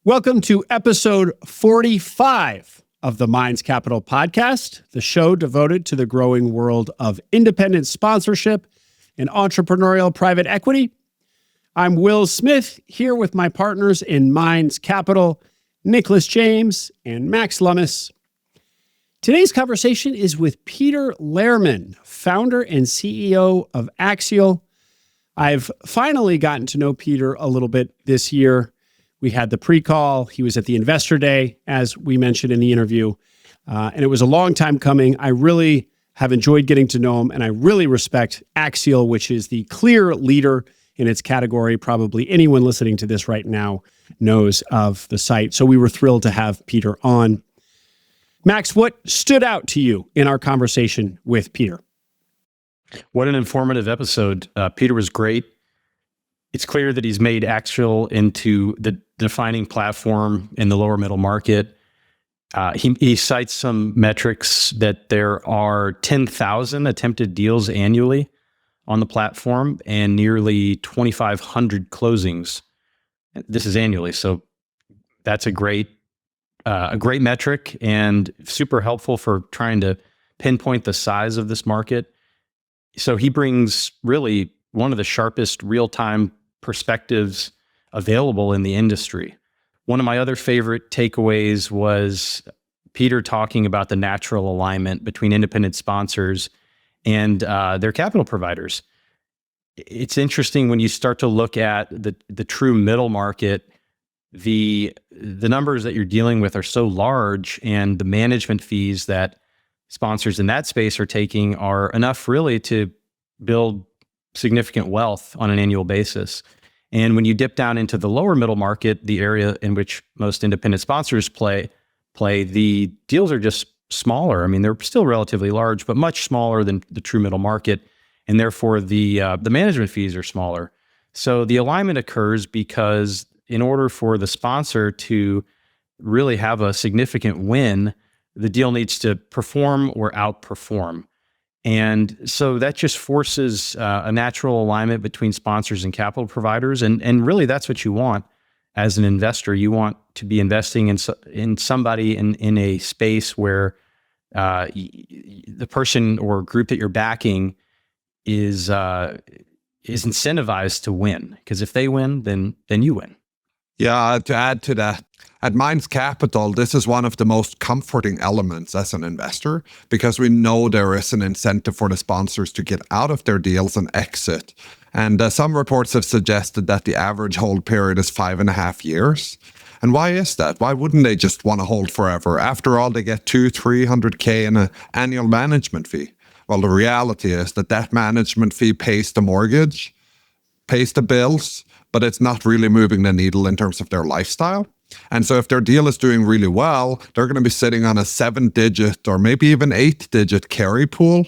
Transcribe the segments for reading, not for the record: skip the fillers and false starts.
Welcome to episode 45 of the Minds Capital podcast, the show devoted to the growing world of independent sponsorship and entrepreneurial private equity. I'm Will Smith, here with my partners in Minds Capital, Nicholas James and Max Lummis. Today's conversation is with Peter Lehrman, founder and CEO of Axial. I've finally gotten to know Peter a little bit this year. We had the pre-call. He was at the Investor Day, as we mentioned in the interview. And it was a long time coming. I really have enjoyed getting to know him, and I really respect Axial, which is the clear leader in its category. Probably anyone listening to this right now knows of the site. So we were thrilled to have Peter on. Max, what stood out to you in our conversation with Peter? What an informative episode. Peter was great. It's clear that he's made Axial into the defining platform in the lower middle market. He cites some metrics that there are 10,000 attempted deals annually on the platform and nearly 2,500 closings. This is annually, so that's a great metric and super helpful for trying to pinpoint the size of this market. So he brings really one of the sharpest real-time perspectives available in the industry. One of my other favorite takeaways was Peter talking about the natural alignment between independent sponsors and their capital providers. It's interesting when you start to look at the true middle market, the numbers that you're dealing with are so large, and the management fees that sponsors in that space are taking are enough really to build significant wealth on an annual basis. And when you dip down into the lower middle market, the area in which most independent sponsors play, the deals are just smaller. I mean, they're still relatively large, but much smaller than the true middle market, and therefore the management fees are smaller. So the alignment occurs because in order for the sponsor to really have a significant win, the deal needs to perform or outperform. And so that just forces a natural alignment between sponsors and capital providers. And really, that's what you want as an investor. You want to be investing in somebody in a space where the person or group that you're backing is incentivized to win. Because if they win, then you win. Yeah, to add to that, at Minds Capital, this is one of the most comforting elements as an investor because we know there is an incentive for the sponsors to get out of their deals and exit. And some reports have suggested that the average hold period is 5.5 years. And why is that? Why wouldn't they just want to hold forever? After all, they get $200,000-300,000 in an annual management fee. Well, the reality is that management fee pays the mortgage, pays the bills, but it's not really moving the needle in terms of their lifestyle. And so if their deal is doing really well, they're going to be sitting on a 7-digit or maybe even 8-digit carry pool,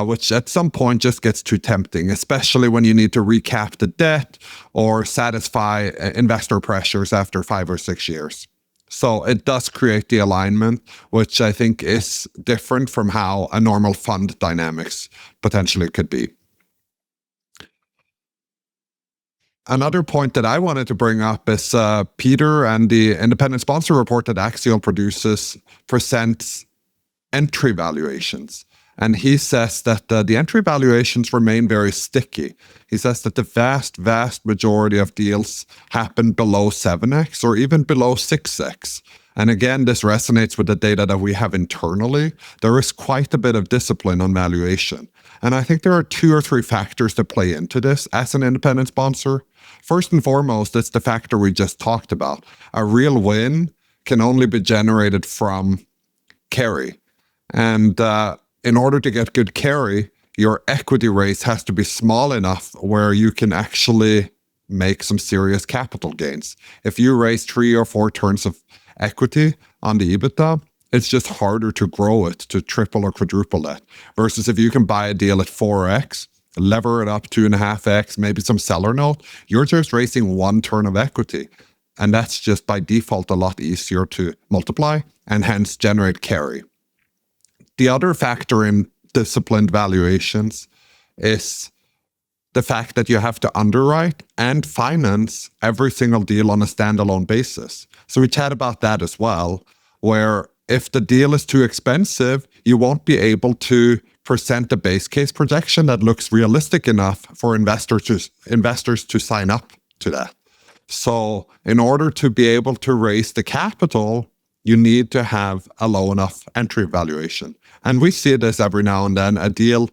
which at some point just gets too tempting, especially when you need to recap the debt or satisfy investor pressures after 5 or 6 years. So it does create the alignment, which I think is different from how a normal fund dynamics potentially could be. Another point that I wanted to bring up is Peter and the independent sponsor report that Axial presents entry valuations. And he says that the entry valuations remain very sticky. He says that the vast majority of deals happen below 7x or even below 6x. And again, this resonates with the data that we have internally. There is quite a bit of discipline on valuation. And I think there are 2 or 3 factors that play into this as an independent sponsor. First and foremost, it's the factor we just talked about. A real win can only be generated from carry. And in order to get good carry, your equity raise has to be small enough where you can actually make some serious capital gains. If you raise 3 or 4 turns of equity on the EBITDA, it's just harder to grow it to triple or quadruple that. Versus if you can buy a deal at 4x, lever it up 2.5x, maybe some seller note, you're just raising 1 turn of equity. And that's just by default a lot easier to multiply and hence generate carry. The other factor in disciplined valuations is the fact that you have to underwrite and finance every single deal on a standalone basis. So we chat about that as well, where if the deal is too expensive, you won't be able to present a base case projection that looks realistic enough for investors to sign up to that. So in order to be able to raise the capital, you need to have a low enough entry valuation. And we see this every now and then, a deal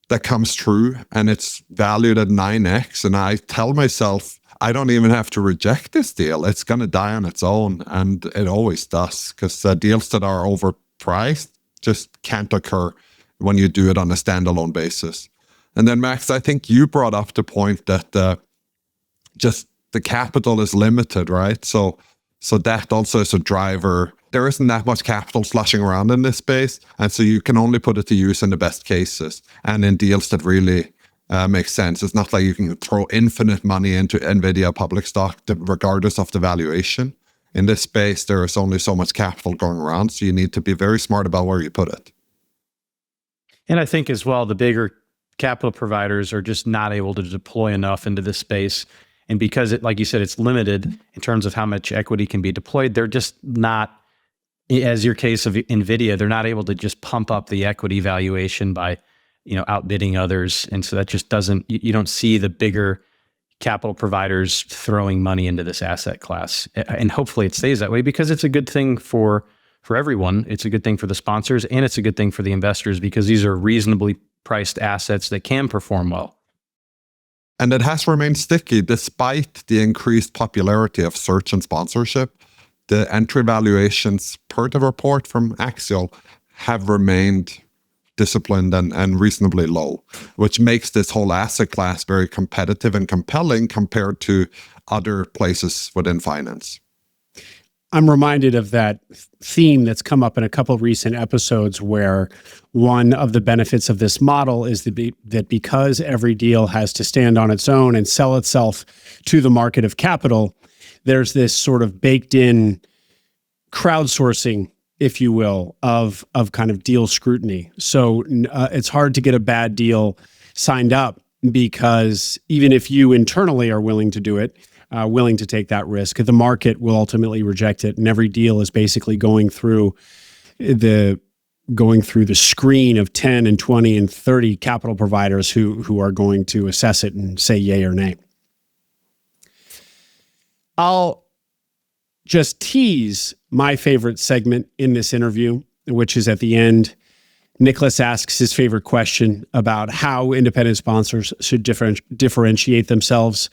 that comes through and it's valued at 9x. And I tell myself, I don't even have to reject this deal. It's going to die on its own. And it always does, because deals that are overpriced just can't occur when you do it on a standalone basis. And then Max, I think you brought up the point that just the capital is limited, right? So that also is a driver. There isn't that much capital sloshing around in this space. And so you can only put it to use in the best cases and in deals that really make sense. It's not like you can throw infinite money into NVIDIA public stock regardless of the valuation. In this space, there is only so much capital going around. So you need to be very smart about where you put it. And I think as well, the bigger capital providers are just not able to deploy enough into this space. And because like you said, it's limited in terms of how much equity can be deployed, they're just not, as your case of NVIDIA, they're not able to just pump up the equity valuation by, outbidding others. And so that just doesn't, you don't see the bigger capital providers throwing money into this asset class. And hopefully it stays that way, because it's a good thing for everyone. It's a good thing for the sponsors, and it's a good thing for the investors, because these are reasonably priced assets that can perform well. And it has remained sticky despite the increased popularity of search and sponsorship. The entry valuations per the report from Axial have remained disciplined and reasonably low, which makes this whole asset class very competitive and compelling compared to other places within finance. I'm reminded of that theme that's come up in a couple of recent episodes, where one of the benefits of this model is that because every deal has to stand on its own and sell itself to the market of capital, there's this sort of baked in crowdsourcing, if you will, of kind of deal scrutiny. So it's hard to get a bad deal signed up, because even if you internally are willing to do it, willing to take that risk, the market will ultimately reject it. And every deal is basically going through the screen of 10 and 20 and 30 capital providers who are going to assess it and say yay or nay. I'll just tease my favorite segment in this interview, which is at the end. Nicholas asks his favorite question about how independent sponsors should differentiate themselves.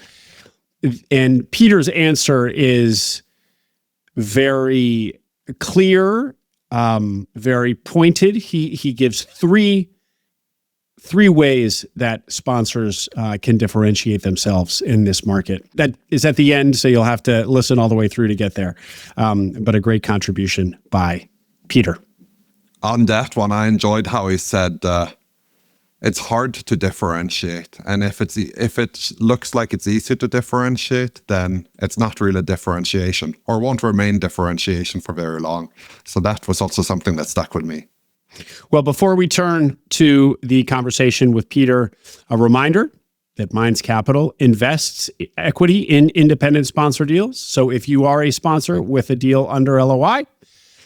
And Peter's answer is very clear, very pointed. He gives three ways that sponsors can differentiate themselves in this market. That is at the end, so you'll have to listen all the way through to get there. But a great contribution by Peter. On that one, I enjoyed how he said it's hard to differentiate. And if it looks like it's easy to differentiate, then it's not really differentiation, or won't remain differentiation for very long. So that was also something that stuck with me. Well, before we turn to the conversation with Peter, a reminder that Minds Capital invests equity in independent sponsor deals. So if you are a sponsor with a deal under LOI,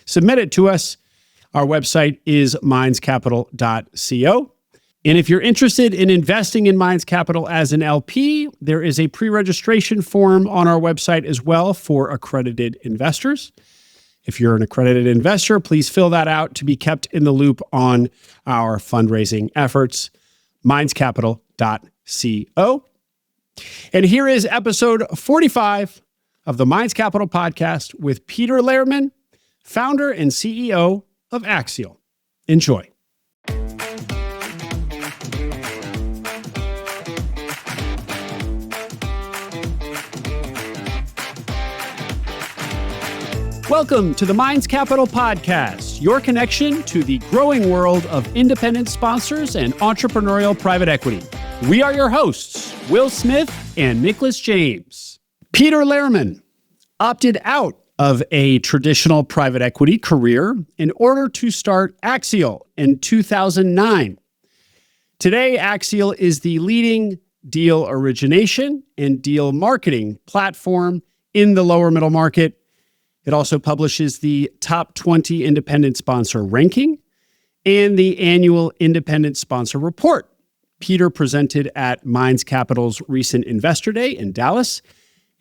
submit it to us. Our website is mindscapital.co. And if you're interested in investing in Minds Capital as an LP, there is a pre-registration form on our website as well for accredited investors. If you're an accredited investor, please fill that out to be kept in the loop on our fundraising efforts. mindscapital.co. And here is episode 45 of the Minds Capital podcast with Peter Lehrman, founder and CEO of Axial. Enjoy. Welcome to the Minds Capital podcast, your connection to the growing world of independent sponsors and entrepreneurial private equity. We are your hosts, Will Smith and Nicholas James. Peter Lehrman opted out of a traditional private equity career in order to start Axial in 2009. Today, Axial is the leading deal origination and deal marketing platform in the lower middle market. It also publishes the top 20 independent sponsor ranking and the annual independent sponsor report. Peter presented at Minds Capital's recent Investor Day in Dallas,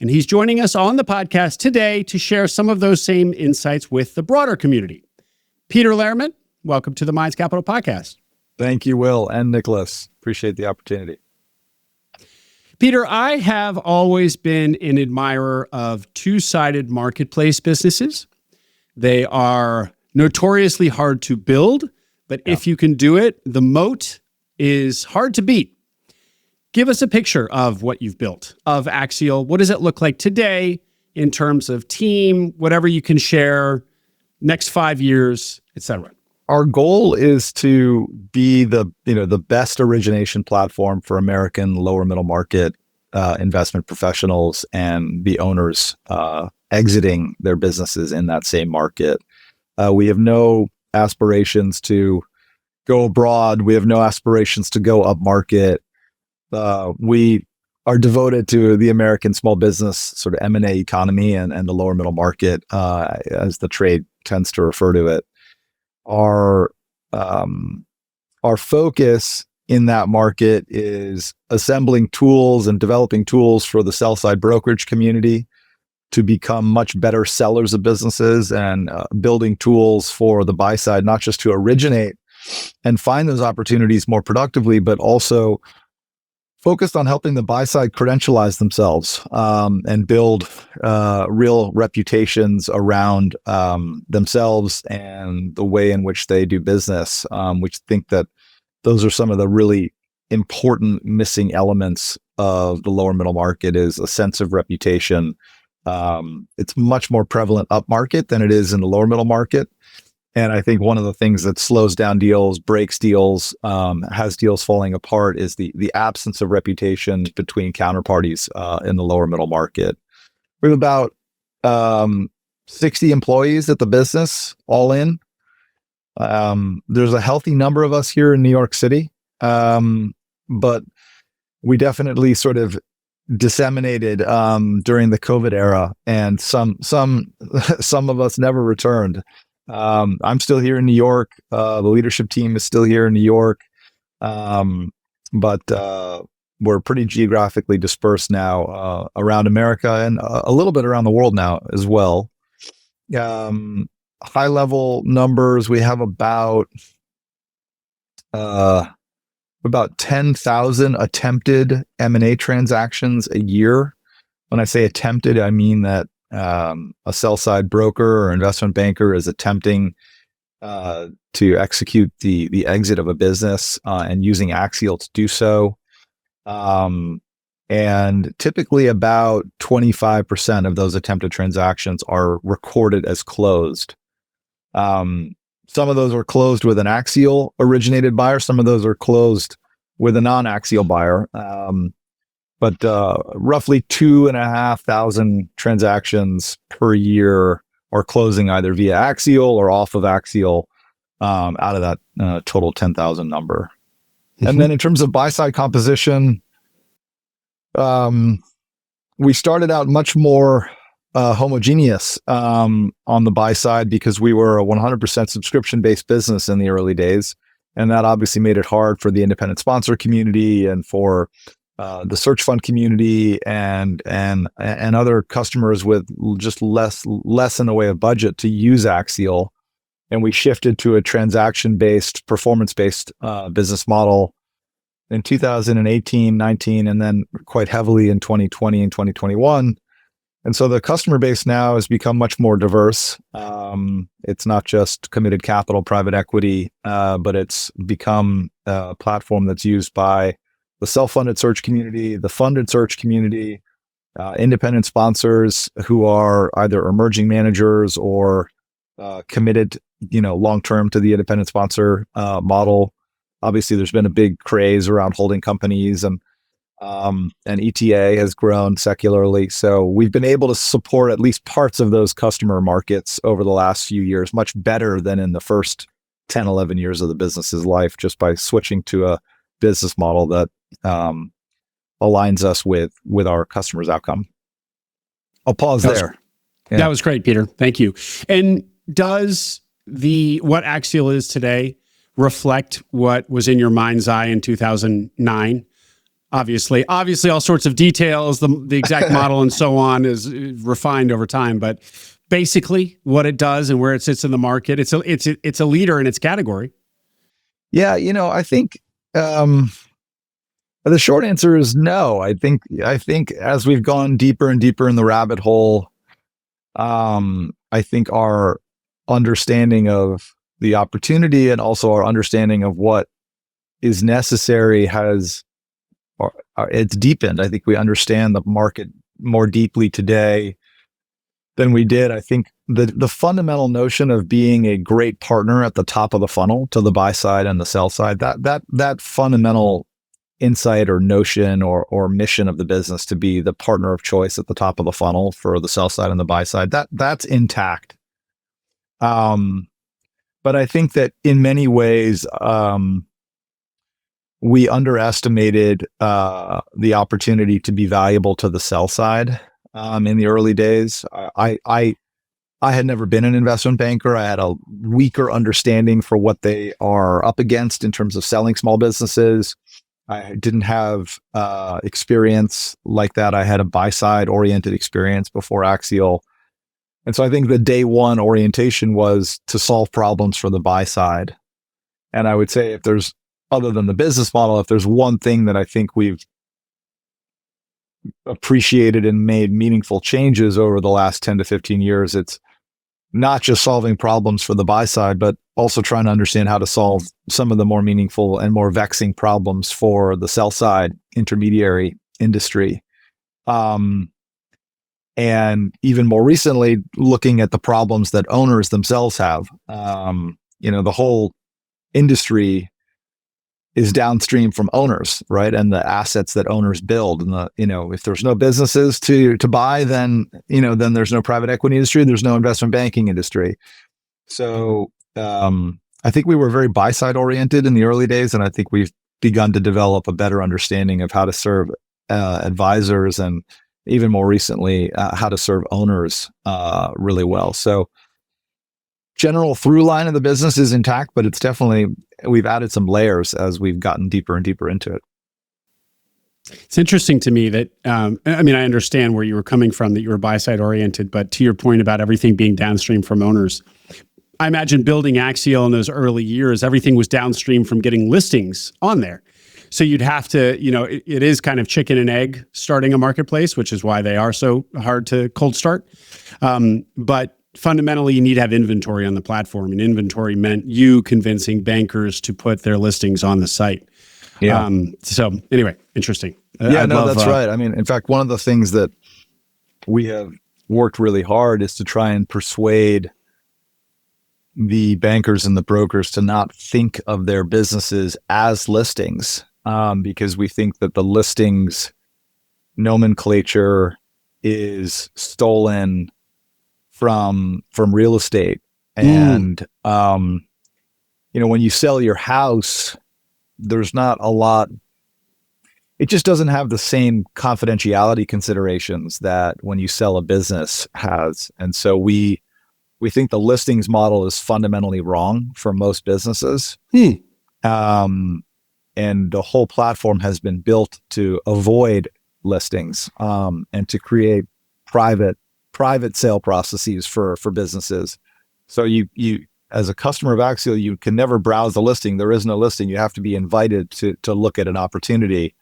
and he's joining us on the podcast today to share some of those same insights with the broader community. Peter Lehrman, welcome to the Minds Capital podcast. Thank you, Will and Nicholas. Appreciate the opportunity. Peter, I have always been an admirer of two-sided marketplace businesses. They are notoriously hard to build, but if you can do it, the moat is hard to beat. Give us a picture of what you've built, of Axial. What does it look like today in terms of team, whatever you can share, next 5 years, et cetera? Our goal is to be the best origination platform for American lower middle market investment professionals and the owners exiting their businesses in that same market. We have no aspirations to go abroad. We have no aspirations to go up market. We are devoted to the American small business sort of M&A economy and the lower middle market, as the trade tends to refer to it. Our focus in that market is assembling tools and developing tools for the sell side brokerage community to become much better sellers of businesses, and building tools for the buy side, not just to originate and find those opportunities more productively, but also focused on helping the buy side credentialize themselves and build real reputations around themselves and the way in which they do business. We think that those are some of the really important missing elements of the lower middle market, is a sense of reputation. It's much more prevalent up market than it is in the lower middle market. And I think one of the things that slows down deals, breaks deals, has deals falling apart is the absence of reputation between counterparties in the lower middle market. We have about 60 employees at the business, all in. There's a healthy number of us here in New York City, but we definitely sort of disseminated during the COVID era, and some of us never returned. I'm still here in New York. The leadership team is still here in New York. But we're pretty geographically dispersed now around America and a little bit around the world now as well. High level numbers, we have about 10,000 attempted M&A transactions a year. When I say attempted, I mean that a sell side broker or investment banker is attempting to execute the exit of a business and using Axial to do so. And typically about 25% of those attempted transactions are recorded as closed. Some of those are closed with an Axial originated buyer. Some of those are closed with a non-Axial buyer. But roughly 2,500 transactions per year are closing either via Axial or off of Axial out of that total 10,000 number. Mm-hmm. And then in terms of buy-side composition, we started out much more homogeneous on the buy side because we were a 100% subscription-based business in the early days. And that obviously made it hard for the independent sponsor community and for the search fund community and other customers with just less in the way of budget to use Axial. And we shifted to a transaction-based, performance-based business model in 2018, 19, and then quite heavily in 2020 and 2021. And so the customer base now has become much more diverse. It's not just committed capital, private equity, but it's become a platform that's used by the self-funded search community, the funded search community, independent sponsors who are either emerging managers or committed, long-term to the independent sponsor model. Obviously, there's been a big craze around holding companies, and ETA has grown secularly. So we've been able to support at least parts of those customer markets over the last few years, much better than in the first 10, 11 years of the business's life, just by switching to a business model that aligns us with our customers' outcome. I'll pause there. Yeah. That was great, Peter. Thank you. And does what Axial is today reflect what was in your mind's eye in 2009? Obviously, all sorts of details, the exact model and so on is refined over time, but basically what it does and where it sits in the market, it's a leader in its category. Yeah, I think the short answer is no. I think as we've gone deeper and deeper in the rabbit hole, I think our understanding of the opportunity and also our understanding of what is necessary it's deepened. I think we understand the market more deeply today than we did. I think the fundamental notion of being a great partner at the top of the funnel to the buy side and the sell side, that fundamental insight or notion or mission of the business to be the partner of choice at the top of the funnel for the sell side and the buy side, that's intact. But I think that in many ways, we underestimated the opportunity to be valuable to the sell side in the early days. I had never been an investment banker. I had a weaker understanding for what they are up against in terms of selling small businesses. I didn't have experience like that. I had a buy-side oriented experience before Axial. And so I think the day one orientation was to solve problems for the buy side. And I would say other than the business model, if there's one thing that I think we've appreciated and made meaningful changes over the last 10 to 15 years, it's not just solving problems for the buy side, but also trying to understand how to solve some of the more meaningful and more vexing problems for the sell side intermediary industry. And even more recently, looking at the problems that owners themselves have. The whole industry is downstream from owners, right? And the assets that owners build. And if there's no businesses to buy, then there's no private equity industry, there's no investment banking industry. So I think we were very buy-side oriented in the early days, and I think we've begun to develop a better understanding of how to serve advisors and even more recently, how to serve owners really well. So general through line of the business is intact, but it's definitely, we've added some layers as we've gotten deeper and deeper into it. It's interesting to me that, I understand where you were coming from, that you were buy-side oriented, but to your point about everything being downstream from owners, I imagine building Axial in those early years, everything was downstream from getting listings on there. So you'd have to, it is kind of chicken and egg starting a marketplace, which is why they are so hard to cold start. But fundamentally, you need to have inventory on the platform, and inventory meant you convincing bankers to put their listings on the site. Yeah. So anyway, interesting. That's right. In fact, one of the things that we have worked really hard is to try and persuade the bankers and the brokers to not think of their businesses as listings, because we think that the listings nomenclature is stolen from real estate. And, when you sell your house, there's not a lot, it just doesn't have the same confidentiality considerations that when you sell a business has. And so we think the listings model is fundamentally wrong for most businesses. And the whole platform has been built to avoid listings, and to create private sale processes for businesses. So you as a customer of Axial, you can never browse the listing. There is no listing. You have to be invited to look at an opportunity.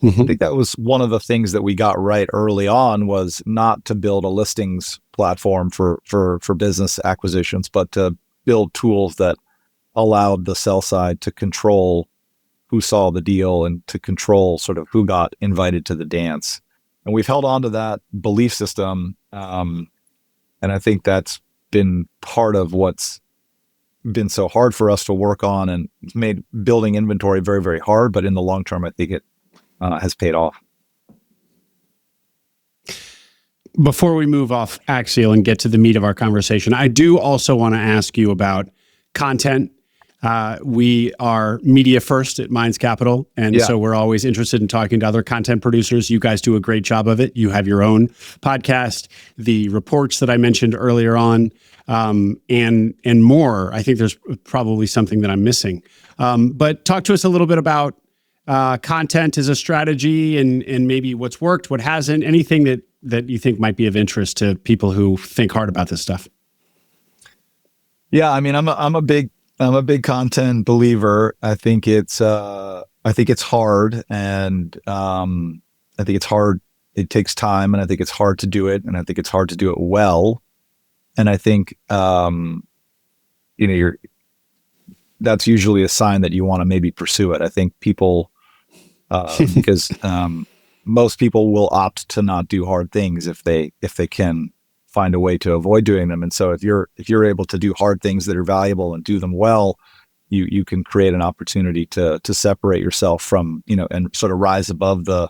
Mm-hmm. I think that was one of the things that we got right early on, was not to build a listings platform for business acquisitions, but to build tools that allowed the sell side to control who saw the deal and to control sort of who got invited to the dance. And we've held on to that belief system. And I think that's been part of what's been so hard for us to work on, and it's made building inventory very, very hard. But in the long term, I think it has paid off. Before we move off Axial and get to the meat of our conversation, I do also want to ask you about content. We are media first at Minds Capital. And Yeah. so we're always interested in talking to other content producers. You guys do a great job of it. You have your own podcast, the reports that I mentioned earlier on, and more. I think there's probably something that I'm missing. But talk to us a little bit about content as a strategy and maybe what's worked, what hasn't, anything that you think might be of interest to people who think hard about this stuff. Yeah, I mean, I'm a big content believer. I think it's hard, and I think it's hard. It takes time, and I think it's hard to do it, and I think it's hard to do it well. And I think that's usually a sign that you want to maybe pursue it. I think people because most people will opt to not do hard things if they can find a way to avoid doing them. And so if you're able to do hard things that are valuable and do them well, you can create an opportunity to separate yourself from, and sort of rise above the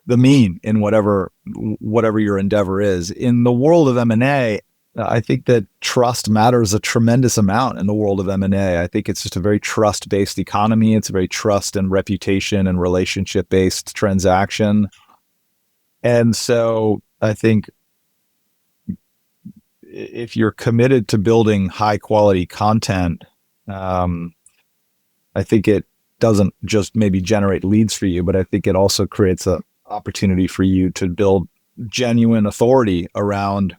mean in whatever your endeavor is. In the world of M&A, I think that trust matters a tremendous amount in the world of M&A. I think it's just a very trust-based economy. It's a very trust and reputation and relationship-based transaction. And so I think if you're committed to building high quality content, I think it doesn't just maybe generate leads for you, but I think it also creates an opportunity for you to build genuine authority around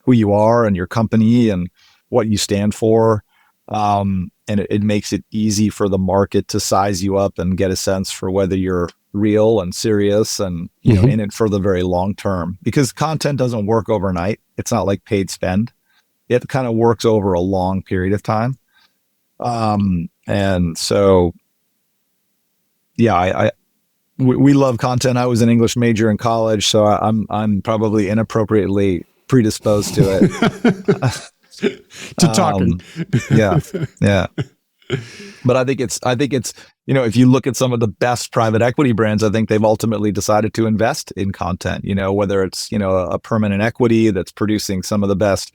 who you are and your company and what you stand for. And it makes it easy for the market to size you up and get a sense for whether you're real and serious and in it for the very long term, because content doesn't work overnight. It's not like paid spend. It kind of works over a long period of time. And so, yeah, we love content. I was an English major in college, so I'm probably inappropriately predisposed to it. To talking. Yeah. But I think it's, if you look at some of the best private equity brands, I think they've ultimately decided to invest in content, whether it's, a permanent equity that's producing some of the best,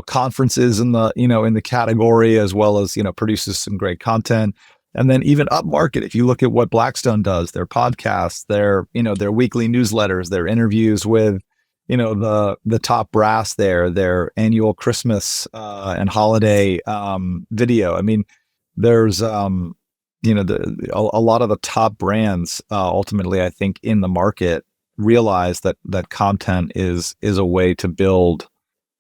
conferences in the, in the category, as well as, produces some great content. And then even upmarket, if you look at what Blackstone does, their podcasts, their weekly newsletters, their interviews with, the top brass there, their annual Christmas and holiday video. I mean, there's a lot of the top brands ultimately, I think, in the market realize that content is a way to build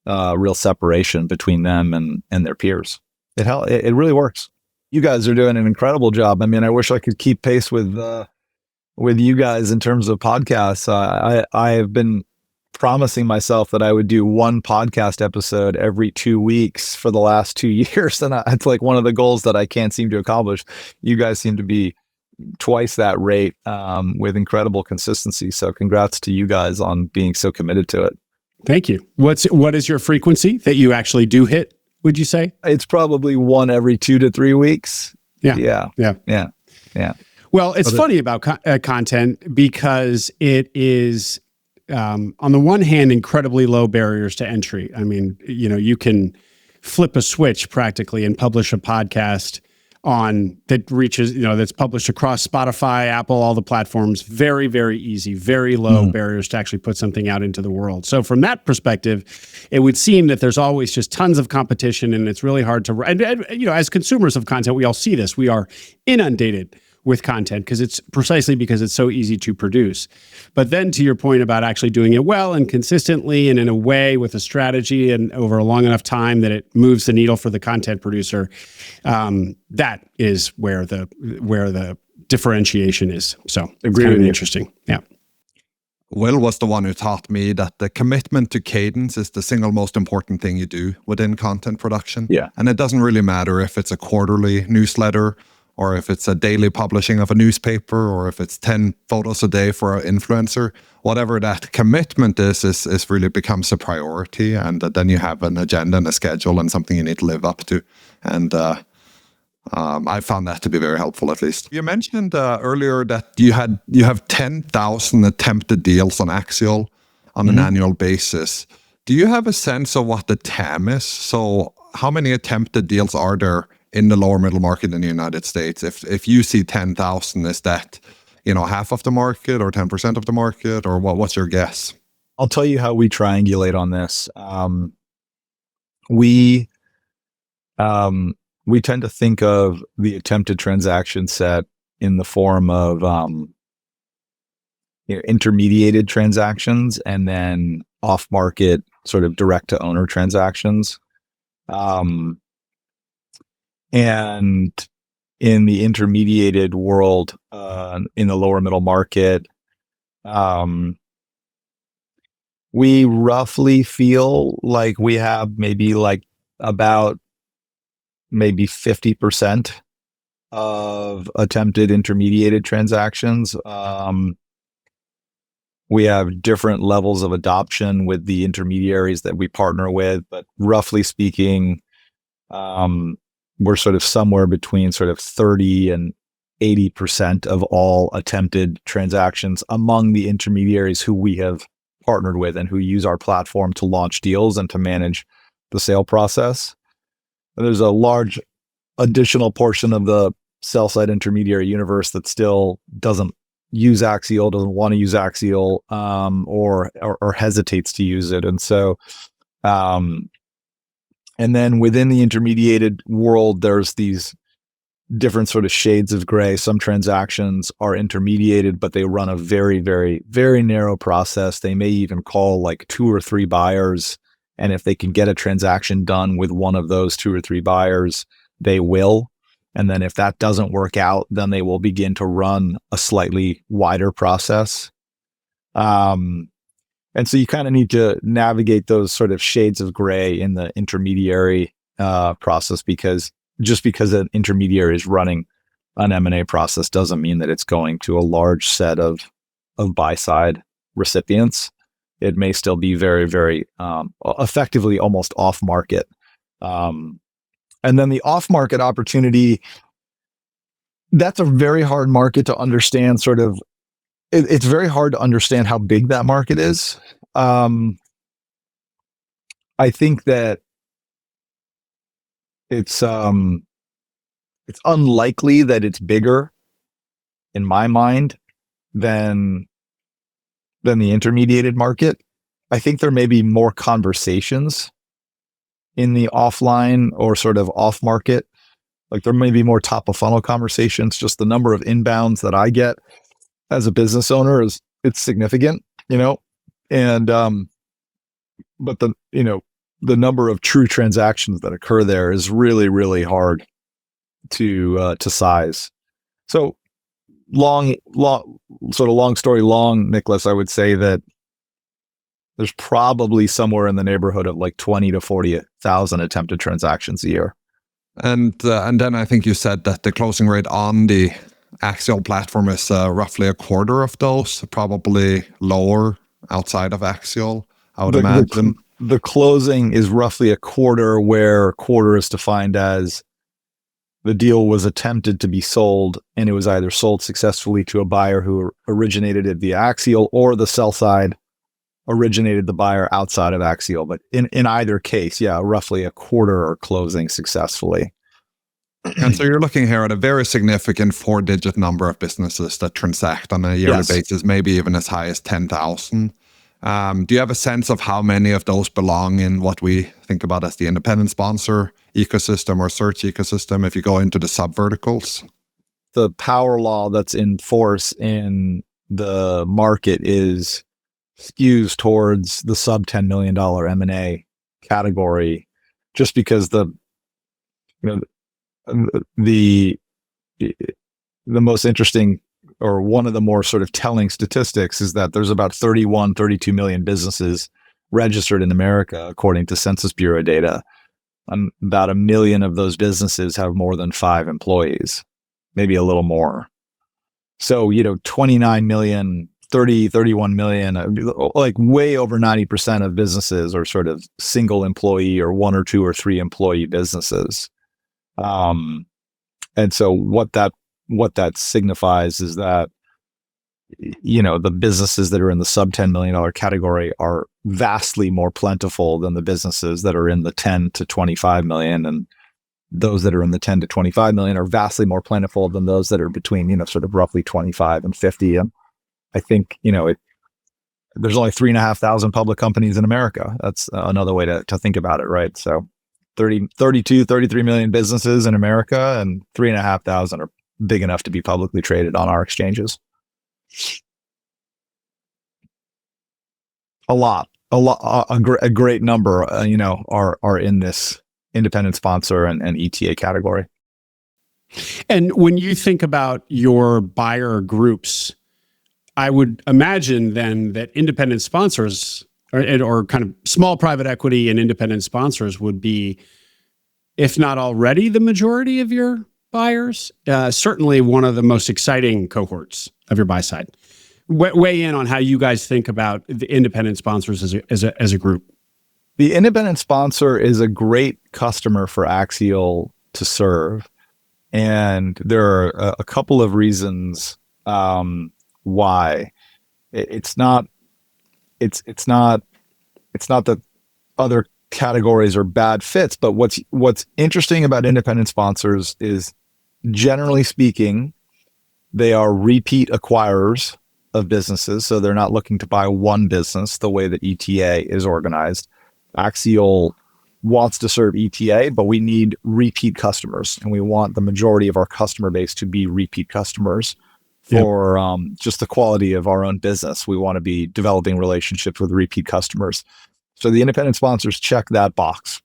real separation between them and their peers. It really works. You guys are doing an incredible job. I mean, I wish I could keep pace with you guys in terms of podcasts. I have been promising myself that I would do one podcast episode every 2 weeks for the last 2 years. And it's like one of the goals that I can't seem to accomplish. You guys seem to be twice that rate with incredible consistency. So congrats to you guys on being so committed to it. Thank you. What is your frequency that you actually do hit, would you say? It's probably one every 2 to 3 weeks. Yeah. Well, it's funny about content because it is, on the one hand, incredibly low barriers to entry. I mean, you can flip a switch practically and publish a podcast that reaches, that's published across Spotify, Apple, all the platforms. Very, very easy, very low barriers to actually put something out into the world. So from that perspective, it would seem that there's always just tons of competition, and it's really hard to, and as consumers of content, we all see this. We are inundated with content because it's so easy to produce. But then to your point about actually doing it well and consistently and in a way with a strategy and over a long enough time that it moves the needle for the content producer, that is where the differentiation is. So it's kind of interesting. Yeah. Will was the one who taught me that the commitment to cadence is the single most important thing you do within content production. Yeah. And it doesn't really matter if it's a quarterly newsletter or if it's a daily publishing of a newspaper, or if it's 10 photos a day for an influencer. Whatever that commitment is really becomes a priority, and then you have an agenda and a schedule and something you need to live up to. And I found that to be very helpful, at least. You mentioned earlier that you have 10,000 attempted deals on Axial on an annual basis. Do you have a sense of what the TAM is? So how many attempted deals are there in the lower middle market in the United States? If you see 10,000, is that, half of the market or 10% of the market, or what's your guess? I'll tell you how we triangulate on this. We tend to think of the attempted transaction set in the form of intermediated transactions and then off-market sort of direct-to-owner transactions. And in the intermediated world, in the lower middle market, we roughly feel like we have maybe about 50% of attempted intermediated transactions. We have different levels of adoption with the intermediaries that we partner with, but roughly speaking, we're sort of somewhere between sort of 30 and 80% of all attempted transactions among the intermediaries who we have partnered with and who use our platform to launch deals and to manage the sale process. And there's a large additional portion of the sell-side intermediary universe that still doesn't use Axial, doesn't want to use Axial, or hesitates to use it. And so, and then within the intermediated world, there's these different sort of shades of gray. Some transactions are intermediated, but they run a very, very, very narrow process. They may even call like 2 or 3 buyers. And if they can get a transaction done with one of those 2 or 3 buyers, they will. And then if that doesn't work out, then they will begin to run a slightly wider process. And so you kind of need to navigate those sort of shades of gray in the intermediary process, because just because an intermediary is running an M&A process doesn't mean that it's going to a large set of buy-side recipients. It may still be very, very effectively almost off-market. And then the off-market opportunity, that's a very hard market to understand. It's very hard to understand how big that market is. I think that it's unlikely that it's bigger, in my mind, than the intermediated market. I think there may be more conversations in the offline or sort of off market. Like there may be more top of funnel conversations. Just the number of inbounds that I get as a business owner it's significant, and but the number of true transactions that occur there is really, really hard to size. So long story long, Nicholas, I would say that there's probably somewhere in the neighborhood of like 20 to 40,000 attempted transactions a year. And then I think you said that the closing rate on the Axial platform is roughly a quarter of those, probably lower outside of Axial, I would imagine. The closing is roughly a quarter, where quarter is defined as the deal was attempted to be sold and it was either sold successfully to a buyer who originated it via Axial, or the sell side originated the buyer outside of Axial. But in either case, roughly a quarter are closing successfully. And so you're looking here at a very significant 4-digit number of businesses that transact on a yearly basis, maybe even as high as 10,000. Do you have a sense of how many of those belong in what we think about as the independent sponsor ecosystem or search ecosystem if you go into the sub-verticals? The power law that's in force in the market skews towards the sub $10 million M&A category, just because the most interesting, or one of the more sort of telling statistics, is that there's about 32 million businesses registered in America, according to Census Bureau data. About 1 million of those businesses have more than 5 employees, maybe a little more. So, 29 million, 31 million, like way over 90% of businesses are sort of single employee or 1 or 2 or 3 employee businesses. And so what that signifies is that, the businesses that are in the sub $10 million category are vastly more plentiful than the businesses that are in the 10 to 25 million. And those that are in the 10 to 25 million are vastly more plentiful than those that are between, sort of roughly 25 and 50. And I think, there's only 3,500 public companies in America. That's another way to think about it, right? So 33 million businesses in America, and 3,500 are big enough to be publicly traded on our exchanges. A great number, are in this independent sponsor and ETA category. And when you think about your buyer groups, I would imagine then that independent sponsors or kind of small private equity and independent sponsors would be, if not already the majority of your buyers, certainly one of the most exciting cohorts of your buy side. Weigh in on how you guys think about the independent sponsors as a group. The independent sponsor is a great customer for Axial to serve. And there are a couple of reasons why. It's not that other categories are bad fits, but what's interesting about independent sponsors is, generally speaking, they are repeat acquirers of businesses. So they're not looking to buy one business the way that ETA is organized. Axial wants to serve ETA, but we need repeat customers, and we want the majority of our customer base to be repeat customers for just the quality of our own business. We want to be developing relationships with repeat customers. So the independent sponsors check that box.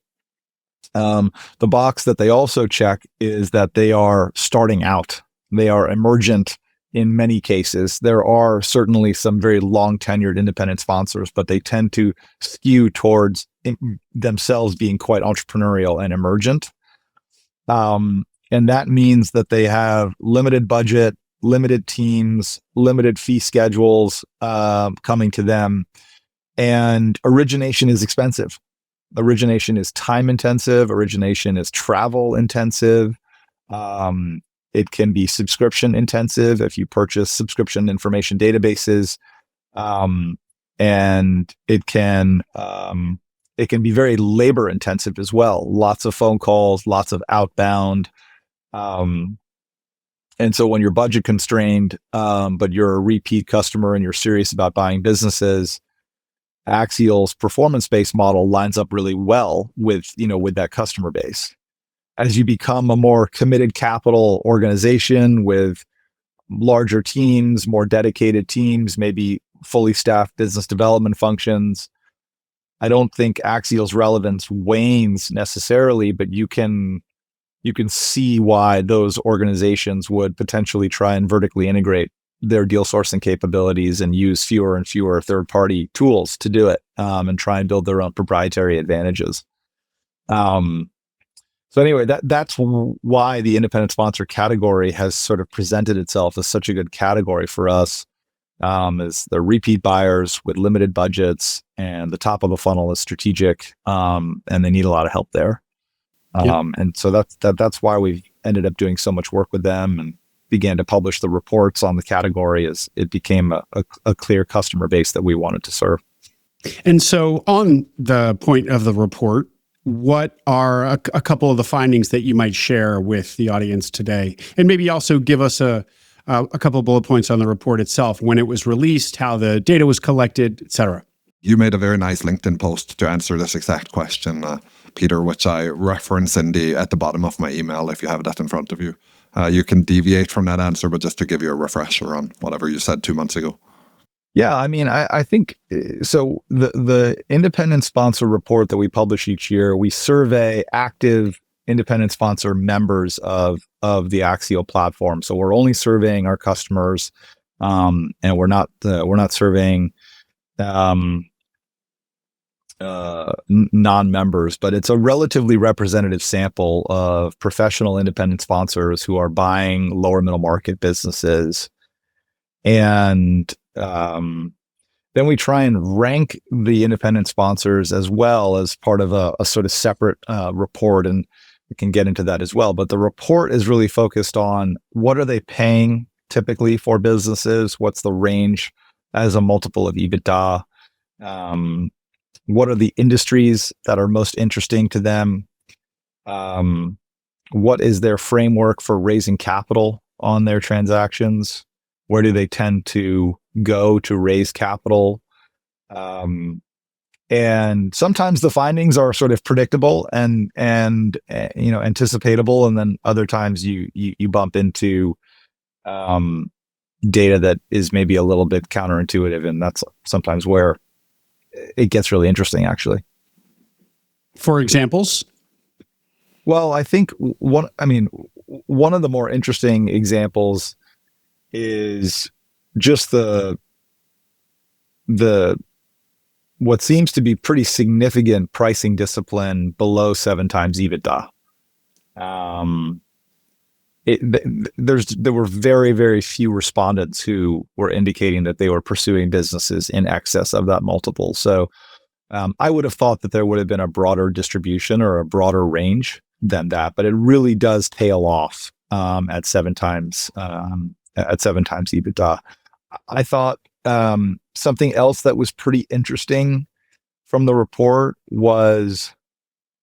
The box that they also check is that they are starting out. They are emergent in many cases. There are certainly some very long tenured independent sponsors, but they tend to skew towards themselves being quite entrepreneurial and emergent. And that means that they have limited budget, limited teams, limited fee schedules coming to them. And origination is expensive. Origination is time intensive. Origination is travel intensive. It can be subscription intensive if you purchase subscription information databases. And it can be very labor intensive as well. Lots of phone calls, lots of outbound. And so when you're budget constrained, but you're a repeat customer and you're serious about buying businesses, Axial's performance-based model lines up really well with that customer base. As you become a more committed capital organization with larger teams, more dedicated teams, maybe fully staffed business development functions, I don't think Axial's relevance wanes necessarily, but you can see why those organizations would potentially try and vertically integrate their deal sourcing capabilities and use fewer and fewer third-party tools to do it, and try and build their own proprietary advantages. So anyway, that's why the independent sponsor category has sort of presented itself as such a good category for us, as the repeat buyers with limited budgets, and the top of the funnel is strategic, and they need a lot of help there. And so that's why we've ended up doing so much work with them and began to publish the reports on the category as it became a clear customer base that we wanted to serve. And so on the point of the report, what are a couple of the findings that you might share with the audience today? And maybe also give us a couple of bullet points on the report itself, when it was released, how the data was collected, et cetera. You made a very nice LinkedIn post to answer this exact question, Peter, which I reference at the bottom of my email if you have that in front of you. You can deviate from that answer, but just to give you a refresher on whatever you said 2 months ago. Yeah, I mean, I think so. The independent sponsor report that we publish each year, we survey active independent sponsor members of the Axial platform. So we're only surveying our customers, and we're not surveying non-members, but it's a relatively representative sample of professional independent sponsors who are buying lower middle market businesses. And then we try and rank the independent sponsors as well as part of a sort of separate report, and we can get into that as well. But the report is really focused on what are they paying typically for businesses? What's the range as a multiple of EBITDA? What are the industries that are most interesting to them? what is their framework for raising capital on their transactions? Where do they tend to go to raise capital? And sometimes the findings are sort of predictable and anticipatable, and then other times you bump into data that is maybe a little bit counterintuitive, and that's sometimes where it gets really interesting, actually. For examples? Well, I think one of the more interesting examples is just the what seems to be pretty significant pricing discipline below 7 times EBITDA. There were very, very few respondents who were indicating that they were pursuing businesses in excess of that multiple. So I would have thought that there would have been a broader distribution or a broader range than that, but it really does tail off at 7 times EBITDA. I thought something else that was pretty interesting from the report was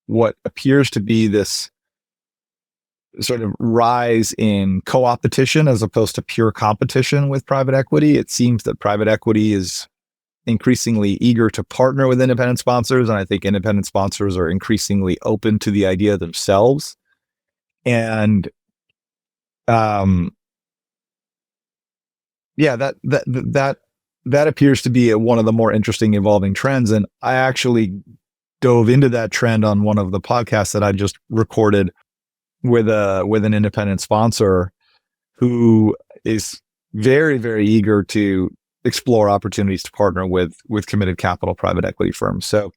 what appears to be this sort of rise in co-opetition as opposed to pure competition with private equity. It seems that private equity is increasingly eager to partner with independent sponsors, and I think independent sponsors are increasingly open to the idea themselves. And that appears to be one of the more interesting evolving trends. And I actually dove into that trend on one of the podcasts that I just recorded with an independent sponsor who is very, very eager to explore opportunities to partner with committed capital private equity firms. So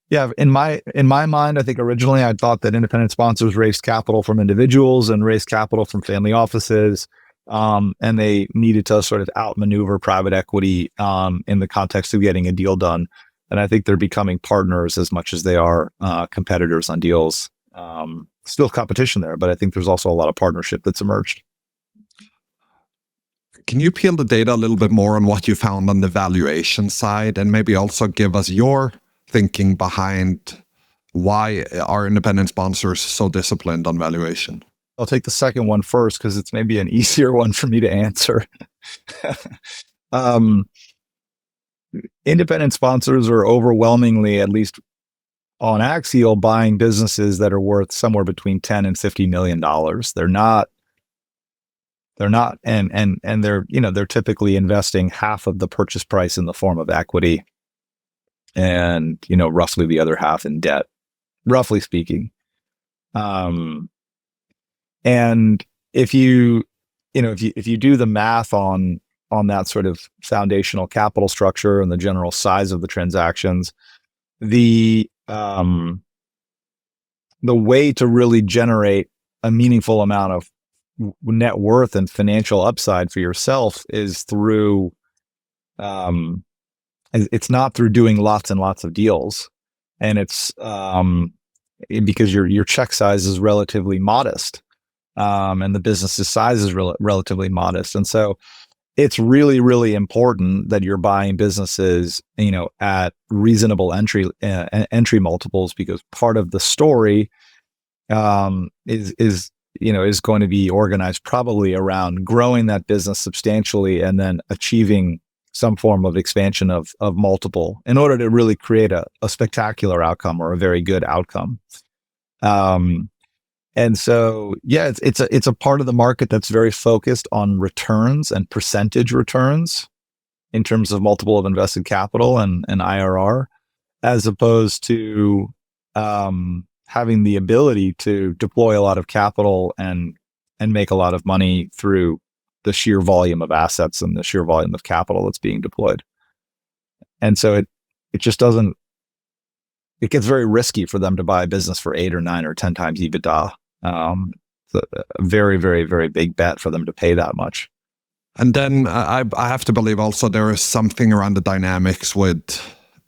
yeah, in my mind, I think originally I thought that independent sponsors raised capital from individuals and raised capital from family offices. And they needed to sort of outmaneuver private equity in the context of getting a deal done. And I think they're becoming partners as much as they are competitors on deals. Still competition there, but I think there's also a lot of partnership that's emerged. Can you peel the data a little bit more on what you found on the valuation side, and maybe also give us your thinking behind why are independent sponsors so disciplined on valuation? I'll take the second one first because it's maybe an easier one for me to answer. Independent sponsors are overwhelmingly, at least on Axial, buying businesses that are worth somewhere between $10 and $50 million. They're typically investing half of the purchase price in the form of equity, and roughly the other half in debt, roughly speaking. And if you do the math on that sort of foundational capital structure and the general size of the transactions, the way to really generate a meaningful amount of net worth and financial upside for yourself is through it's not through doing lots and lots of deals, and it's because your check size is relatively modest, and the business's size is relatively modest, and so it's really, really important that you're buying businesses at reasonable entry multiples, because part of the story is going to be organized probably around growing that business substantially and then achieving some form of expansion of multiple in order to really create a spectacular outcome or a very good outcome. And so, yeah, it's a part of the market that's very focused on returns and percentage returns in terms of multiple of invested capital and IRR, as opposed to having the ability to deploy a lot of capital and make a lot of money through the sheer volume of assets and the sheer volume of capital that's being deployed. And so it just doesn't, it gets very risky for them to buy a business for 8 or 9 or 10 times EBITDA. It's a very, very, very big bet for them to pay that much. And then I have to believe also there is something around the dynamics with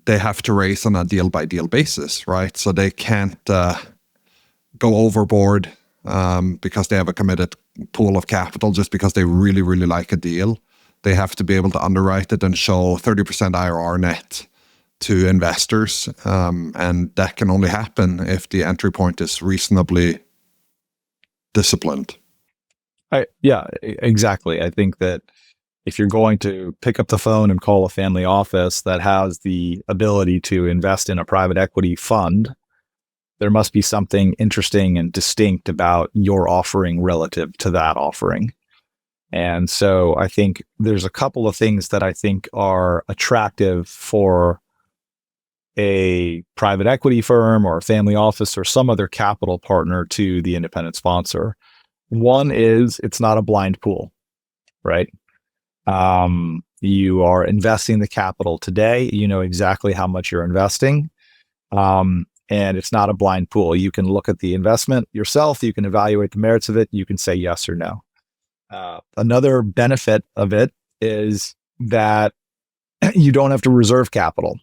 they have to raise on a deal by deal basis, right? So they can't go overboard because they have a committed pool of capital just because they really, really like a deal. They have to be able to underwrite it and show 30% IRR net to investors. And that can only happen if the entry point is reasonably disciplined. Exactly. I think that if you're going to pick up the phone and call a family office that has the ability to invest in a private equity fund, there must be something interesting and distinct about your offering relative to that offering. And so I think there's a couple of things that I think are attractive for a private equity firm or a family office or some other capital partner to the independent sponsor. One is it's not a blind pool, right? You are investing the capital today. You know exactly how much you're investing. And it's not a blind pool. You can look at the investment yourself. You can evaluate the merits of it. You can say yes or no. Another benefit of it is that you don't have to reserve capital,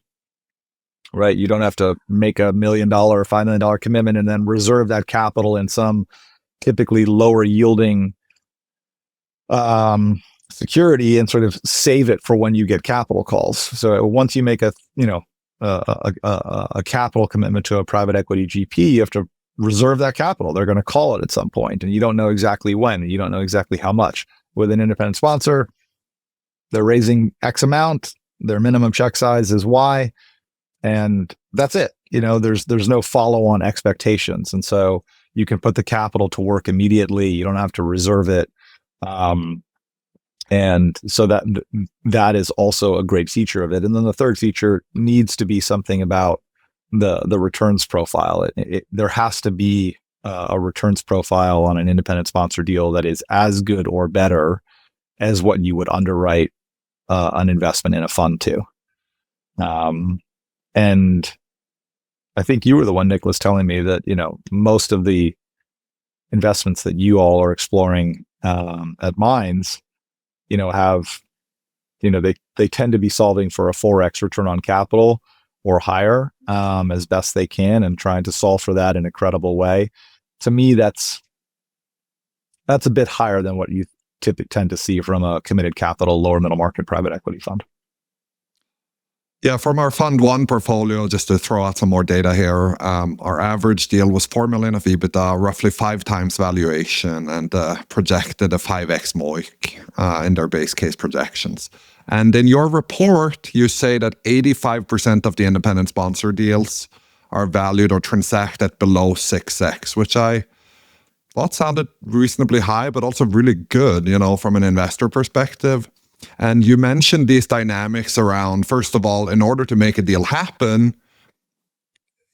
right? You don't have to make $1 million or $5 million commitment and then reserve that capital in some typically lower yielding security and sort of save it for when you get capital calls. So once you make a capital commitment to a private equity GP, you have to reserve that capital. They're going to call it at some point, and you don't know exactly when, and you don't know exactly how much. With an independent sponsor, they're raising X amount, their minimum check size is Y, and that's it. There's no follow-on expectations, and so you can put the capital to work immediately. You don't have to reserve it. And so that is also a great feature of it. And then the third feature needs to be something about the returns profile. There has to be a returns profile on an independent sponsor deal that is as good or better as what you would underwrite an investment in a fund to. And I think you were the one, Nicholas, telling me that, most of the investments that you all are exploring at Minds, they tend to be solving for a 4x return on capital or higher as best they can, and trying to solve for that in a credible way. To me, that's a bit higher than what you typically tend to see from a committed capital, lower middle market private equity fund. Yeah, from our Fund 1 portfolio, just to throw out some more data here, our average deal was 4 million of EBITDA, roughly 5 times valuation, and projected a 5x MOIC in their base case projections. And in your report, you say that 85% of the independent sponsor deals are valued or transacted below 6x, which I thought sounded reasonably high, but also really good, from an investor perspective. And you mentioned these dynamics around, first of all, in order to make a deal happen,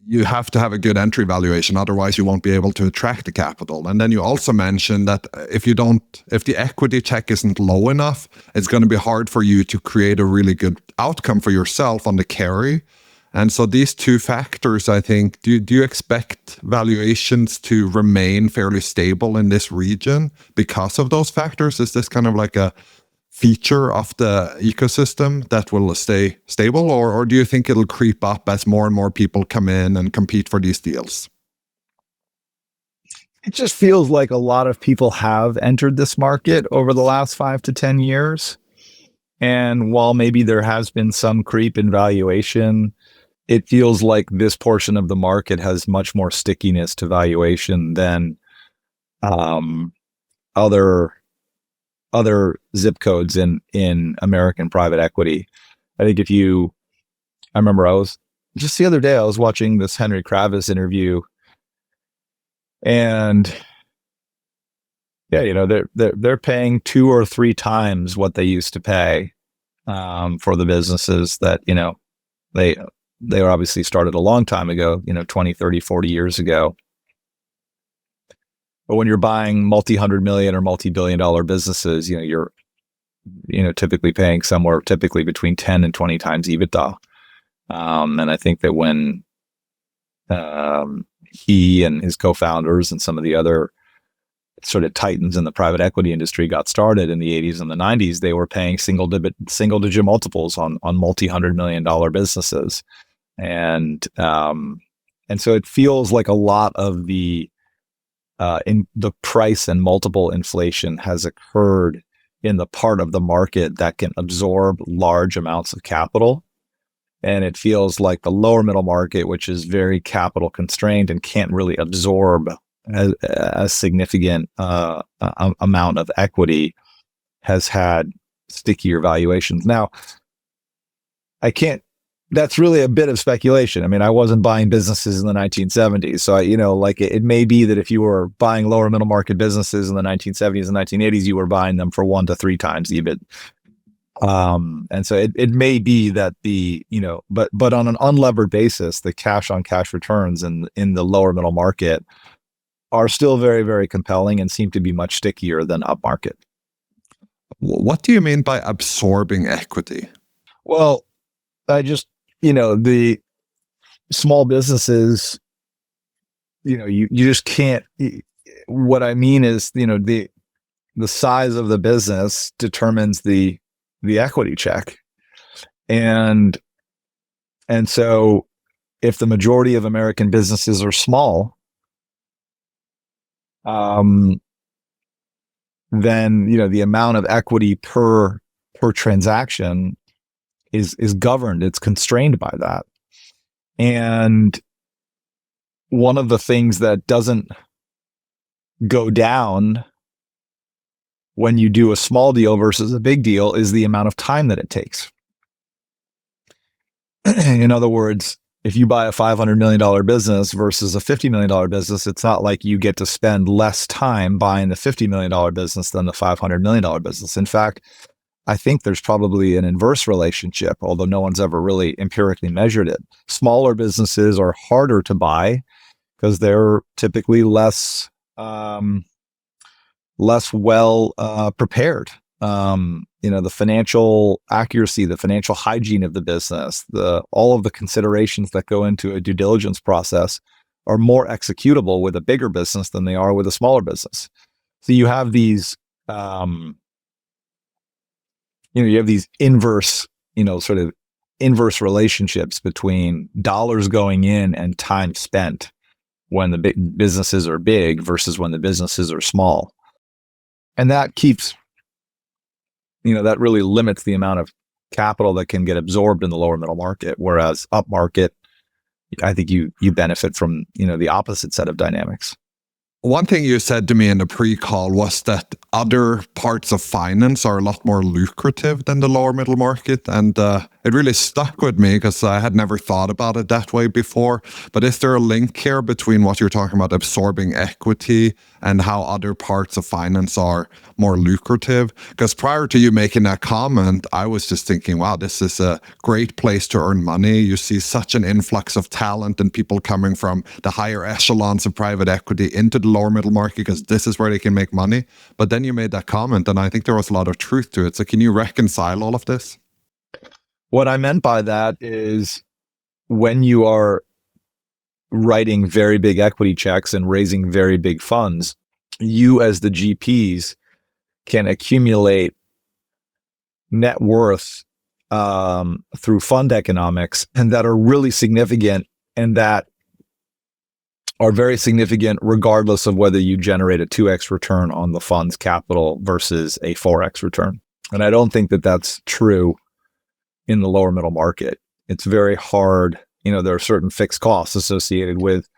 you have to have a good entry valuation. Otherwise, you won't be able to attract the capital. And then you also mentioned that if the equity check isn't low enough, it's going to be hard for you to create a really good outcome for yourself on the carry. And so these two factors, I think, do you expect valuations to remain fairly stable in this region because of those factors? Is this kind of like a feature of the ecosystem that will stay stable, or do you think it'll creep up as more and more people come in and compete for these deals? It just feels like a lot of people have entered this market over the last 5 to 10 years. And while maybe there has been some creep in valuation, it feels like this portion of the market has much more stickiness to valuation than other zip codes in American private equity. I think I remember I was just the other day, I was watching this Henry Kravis interview, and yeah, they're paying 2 or 3 times what they used to pay for the businesses that, they were obviously started a long time ago, 20, 30, 40 years ago. But when you're buying multi-hundred million or multi-billion dollar businesses, you're typically paying somewhere typically between 10 and 20 times EBITDA. And I think that when he and his co-founders and some of the other sort of titans in the private equity industry got started in the 80s and the 90s, they were paying single digit multiples on multi-$100 million businesses. And so it feels like a lot of the in the price and multiple inflation has occurred in the part of the market that can absorb large amounts of capital. And it feels like the lower middle market, which is very capital constrained and can't really absorb a significant amount of equity has had stickier valuations. Now, that's really a bit of speculation. I mean, I wasn't buying businesses in the 1970s. So, it may be that if you were buying lower middle market businesses in the 1970s and 1980s, you were buying them for 1 to 3 times EBIT. And so it may be that but on an unlevered basis, the cash on cash returns in the lower middle market are still very, very compelling and seem to be much stickier than upmarket. What do you mean by absorbing equity? Well, the small businesses, you just can't, what I mean is, the size of the business determines the equity check. And so if the majority of American businesses are small, then, the amount of equity per transaction is governed. It's constrained by that. And one of the things that doesn't go down when you do a small deal versus a big deal is the amount of time that it takes. In other words, if you buy a $500 million business versus a $50 million business, it's not like you get to spend less time buying the $50 million business than the $500 million business. In fact, I think there's probably an inverse relationship, although no one's ever really empirically measured it. Smaller businesses are harder to buy because they're typically less well prepared. The financial accuracy, the financial hygiene of the business, all of the considerations that go into a due diligence process are more executable with a bigger business than they are with a smaller business. So you have these inverse, sort of inverse relationships between dollars going in and time spent when the big businesses are big versus when the businesses are small. And that keeps, that really limits the amount of capital that can get absorbed in the lower middle market. Whereas up market, I think you benefit from, the opposite set of dynamics. One thing you said to me in the pre-call was that other parts of finance are a lot more lucrative than the lower middle market. And it really stuck with me because I had never thought about it that way before. But is there a link here between what you're talking about absorbing equity and how other parts of finance are more lucrative? Because prior to you making that comment, I was just thinking, wow, this is a great place to earn money. You see such an influx of talent and people coming from the higher echelons of private equity into the lower middle market because this is where they can make money. But then you made that comment and I think there was a lot of truth to it. So can you reconcile all of this? What I meant by that is when you are writing very big equity checks and raising very big funds, you as the GPs can accumulate net worth through fund economics and that are really significant and that are very significant regardless of whether you generate a 2x return on the fund's capital versus a 4x return. And I don't think that that's true in the lower middle market. It's very hard. There are certain fixed costs associated with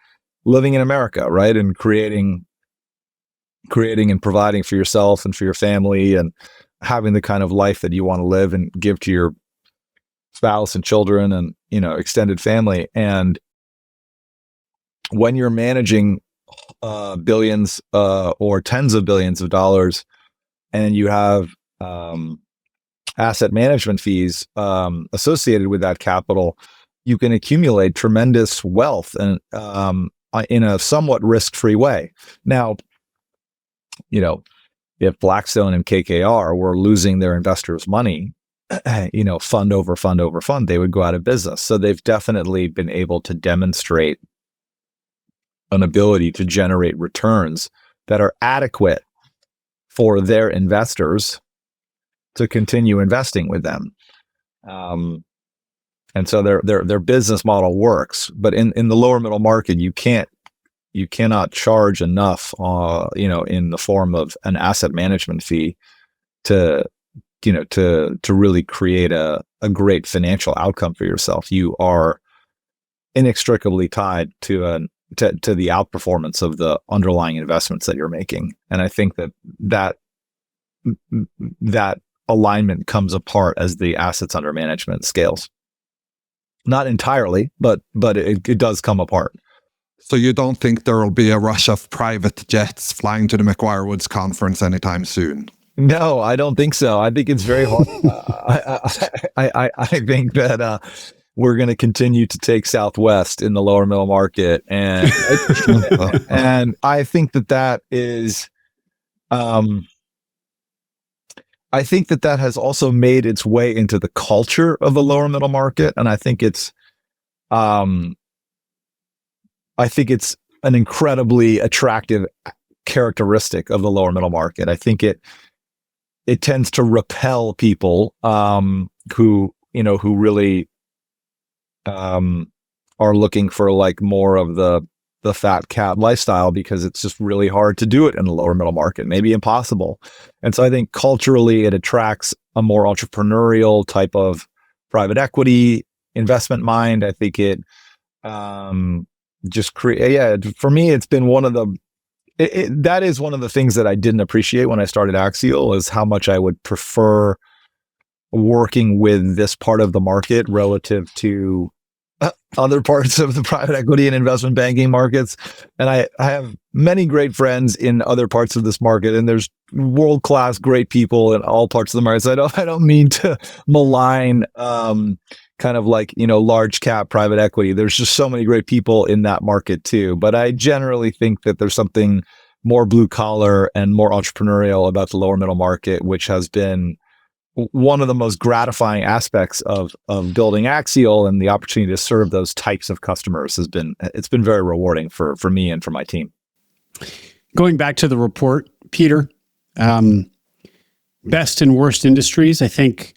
living in America, right? And creating and providing for yourself and for your family and having the kind of life that you want to live and give to your spouse and children and, extended family. And when you're managing billions or tens of billions of dollars and you have asset management fees associated with that capital, you can accumulate tremendous wealth and in a somewhat risk-free way. Now, if Blackstone and KKR were losing their investors' money, fund over fund over fund, they would go out of business. So they've definitely been able to demonstrate an ability to generate returns that are adequate for their investors to continue investing with them. And so their business model works. But in the lower middle market, you cannot charge enough, in the form of an asset management fee to really create a great financial outcome for yourself. You are inextricably tied to to the outperformance of the underlying investments that you're making. And I think that alignment comes apart as the assets under management scales. Not entirely, but it does come apart. So you don't think there will be a rush of private jets flying to the McGuire Woods conference anytime soon? No, I don't think so. I think it's very hard. I think that we're going to continue to take Southwest in the lower middle market, and and I think that is, I think that has also made its way into the culture of the lower middle market, and I think it's an incredibly attractive characteristic of the lower middle market. I think it tends to repel people who really are looking for like more of the fat cat lifestyle, because it's just really hard to do it in the lower middle market, maybe impossible. And so I think culturally it attracts a more entrepreneurial type of private equity investment mind. I think it just for me, it's been one of the, that is one of the things that I didn't appreciate when I started Axial, is how much I would prefer working with this part of the market relative to other parts of the private equity and investment banking markets. And I have many great friends in other parts of this market, and there's world-class great people in all parts of the market. So I don't mean to malign kind of like, large cap private equity. There's just so many great people in that market too. But I generally think that there's something more blue collar and more entrepreneurial about the lower middle market, which has been one of the most gratifying aspects of building Axial, and the opportunity to serve those types of customers it's been very rewarding for me and for my team. Going back to the report, Peter, best and worst industries, I think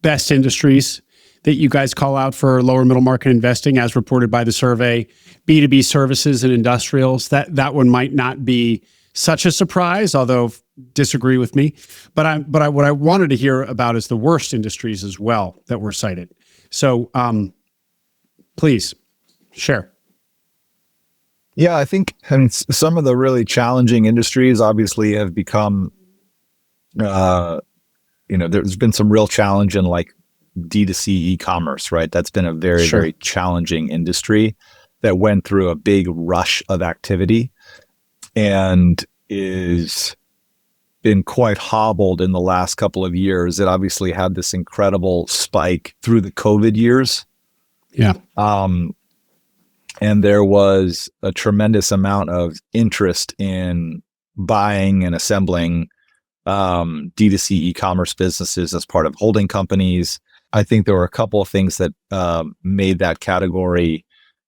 best industries that you guys call out for lower middle market investing, as reported by the survey, B2B services and industrials. That one might not be such a surprise, although disagree with me. But what I wanted to hear about is the worst industries as well that were cited. So please share. Yeah, I mean, some of the really challenging industries obviously have become, there's been some real challenge in like D2C e-commerce, right? That's been a very, very challenging industry that went through a big rush of activity and is been quite hobbled in the last couple of years. It obviously had this incredible spike through the COVID years. Yeah. And there was a tremendous amount of interest in buying and assembling D2C e-commerce businesses as part of holding companies. I think there were a couple of things that made that category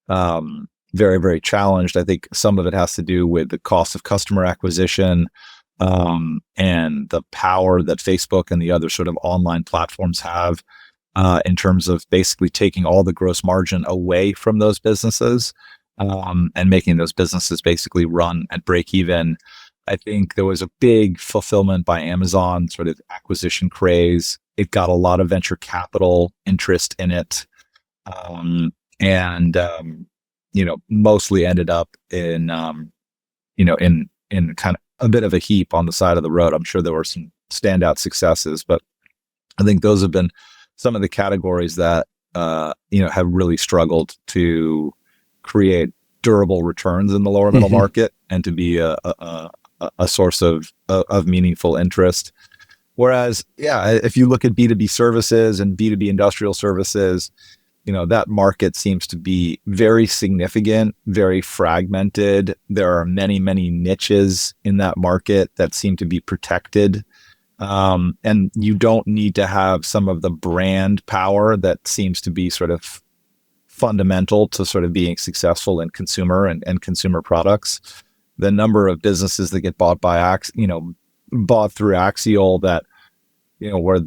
very, very challenged. I think some of it has to do with the cost of customer acquisition and the power that Facebook and the other sort of online platforms have in terms of basically taking all the gross margin away from those businesses and making those businesses basically run at break even. I think there was a big fulfillment by Amazon sort of acquisition craze. It got a lot of venture capital interest in it. Mostly ended up in kind of a bit of a heap on the side of the road. I'm sure there were some standout successes, but I think those have been some of the categories that, have really struggled to create durable returns in the lower middle market and to be a source of meaningful interest. Whereas, if you look at B2B services and B2B industrial services, that market seems to be very significant, very fragmented. There are many, many niches in that market that seem to be protected. And you don't need to have some of the brand power that seems to be sort of fundamental to sort of being successful in consumer and consumer products. The number of businesses that get bought by bought through Axial that, where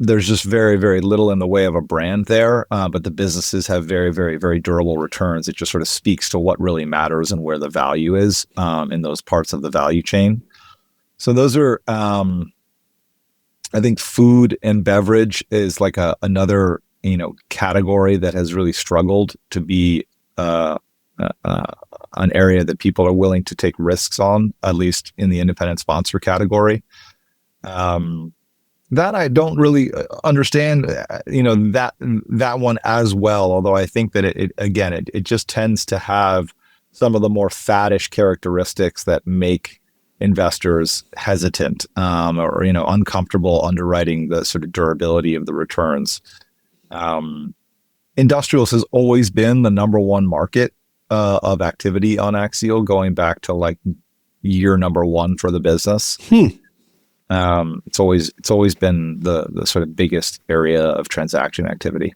there's just very, very little in the way of a brand there, but the businesses have very, very, very durable returns. It just sort of speaks to what really matters and where the value is in those parts of the value chain. So those are, I think food and beverage is like another category that has really struggled to be an area that people are willing to take risks on, at least in the independent sponsor category. That I don't really understand, that one as well. Although I think that it just tends to have some of the more faddish characteristics that make investors hesitant or uncomfortable underwriting the sort of durability of the returns. Industrials has always been the number one market of activity on Axial, going back to like year number one for the business. It's always been the sort of biggest area of transaction activity.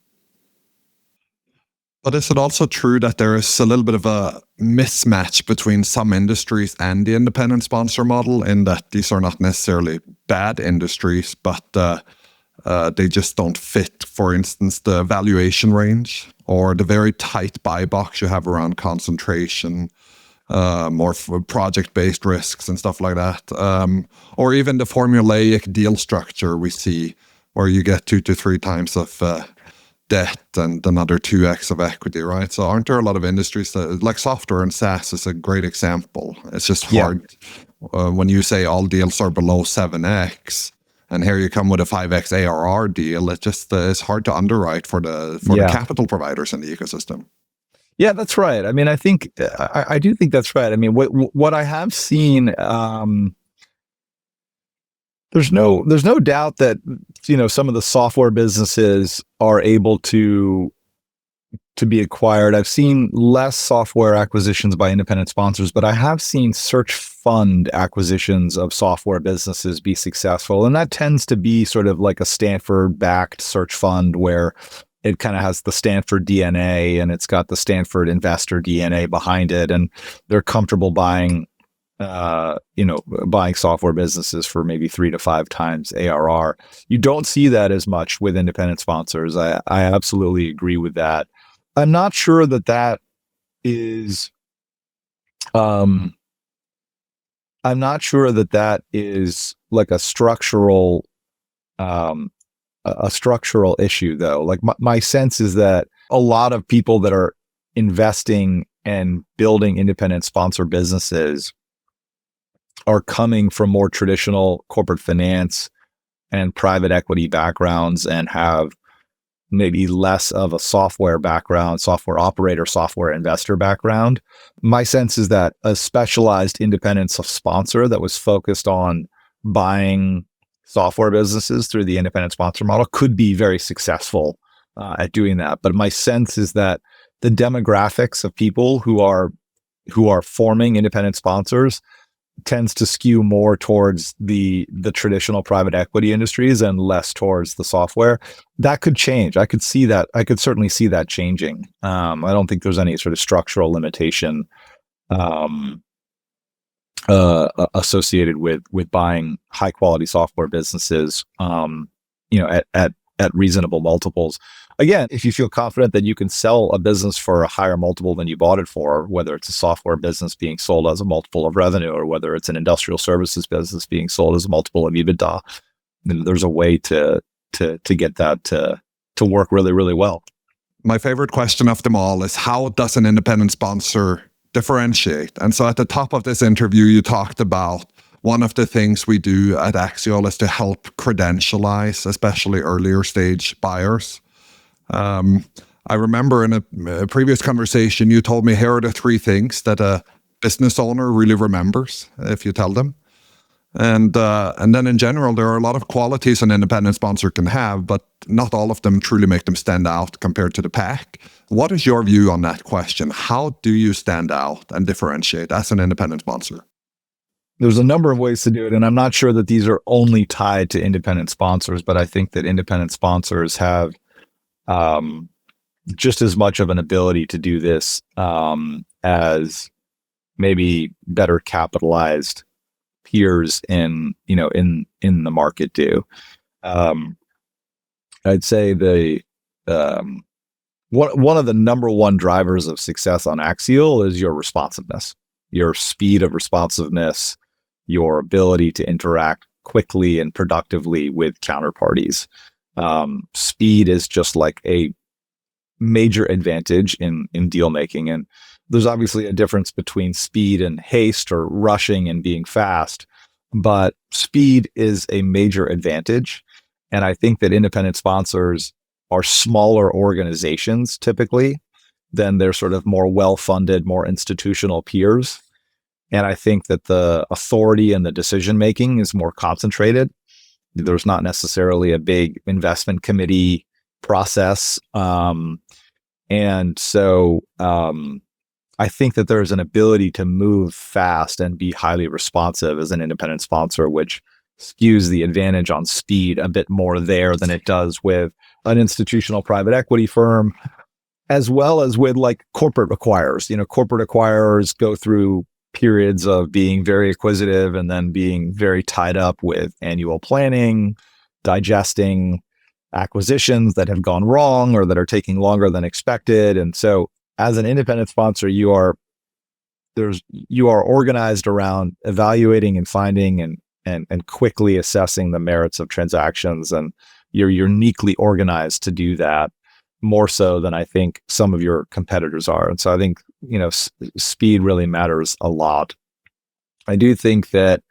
But is it also true that there is a little bit of a mismatch between some industries and the independent sponsor model, in that these are not necessarily bad industries, but they just don't fit, for instance, the valuation range or the very tight buy box you have around concentration, more project-based risks and stuff like that, or even the formulaic deal structure we see, where you get 2 to 3 times of debt and another 2x of equity, right? So aren't there a lot of industries that, like software and SaaS is a great example. It's just hard when you say all deals are below 7x, and here you come with a 5x ARR deal. It just is hard to underwrite for the capital providers in the ecosystem. Yeah, that's right. I mean, I think I do think that's right. I mean, what I have seen, there's no doubt that some of the software businesses are able to be acquired. I've seen less software acquisitions by independent sponsors, but I have seen search fund acquisitions of software businesses be successful, and that tends to be sort of like a Stanford-backed search fund where it kind of has the Stanford DNA and it's got the Stanford investor DNA behind it, and they're comfortable buying software businesses for maybe 3 to 5 times ARR. You don't see that as much with independent sponsors. I absolutely agree with that. I'm not sure that is. I'm not sure that is like a structural issue, though. Like my sense is that a lot of people that are investing and building independent sponsor businesses are coming from more traditional corporate finance and private equity backgrounds and have maybe less of a software background, software operator, software investor background. My sense is that a specialized independent sponsor that was focused on buying software businesses through the independent sponsor model could be very successful at doing that. But my sense is that the demographics of people who are forming independent sponsors tends to skew more towards the traditional private equity industries and less towards the software. That could change. I could see that. I could certainly see that changing. I don't think there's any sort of structural limitation associated with buying high quality software businesses, at reasonable multiples. Again, if you feel confident that you can sell a business for a higher multiple than you bought it for, whether it's a software business being sold as a multiple of revenue, or whether it's an industrial services business being sold as a multiple of EBITDA, then there's a way to get that to work really, really well. My favorite question of them all is, how does an independent sponsor differentiate? And so at the top of this interview, you talked about one of the things we do at Axial is to help credentialize, especially earlier stage buyers. I remember in a previous conversation, you told me here are the 3 things that a business owner really remembers if you tell them. And then in general, there are a lot of qualities an independent sponsor can have, but not all of them truly make them stand out compared to the pack. What is your view on that question? How do you stand out and differentiate as an independent sponsor? There's a number of ways to do it, and I'm not sure that these are only tied to independent sponsors, but I think that independent sponsors have just as much of an ability to do this as maybe better capitalized peers in the market do. I'd say one of the number one drivers of success on Axial is your responsiveness, your speed of responsiveness, your ability to interact quickly and productively with counterparties. Speed is just like a major advantage in deal making. And there's obviously a difference between speed and haste or rushing and being fast, but speed is a major advantage. And I think that independent sponsors are smaller organizations typically than their sort of more well-funded, more institutional peers. And I think that the authority and the decision making is more concentrated. There's not necessarily a big investment committee process. And so I think that there's an ability to move fast and be highly responsive as an independent sponsor, which skews the advantage on speed a bit more there than it does with an institutional private equity firm, as well as with like corporate acquirers. You know, corporate acquirers go through periods of being very acquisitive and then being very tied up with annual planning, digesting acquisitions that have gone wrong or that are taking longer than expected. And so as an independent sponsor, you are organized around evaluating and finding and quickly assessing the merits of transactions. And you're uniquely organized to do that more so than I think some of your competitors are. And so I think, you know, speed really matters a lot. I do think that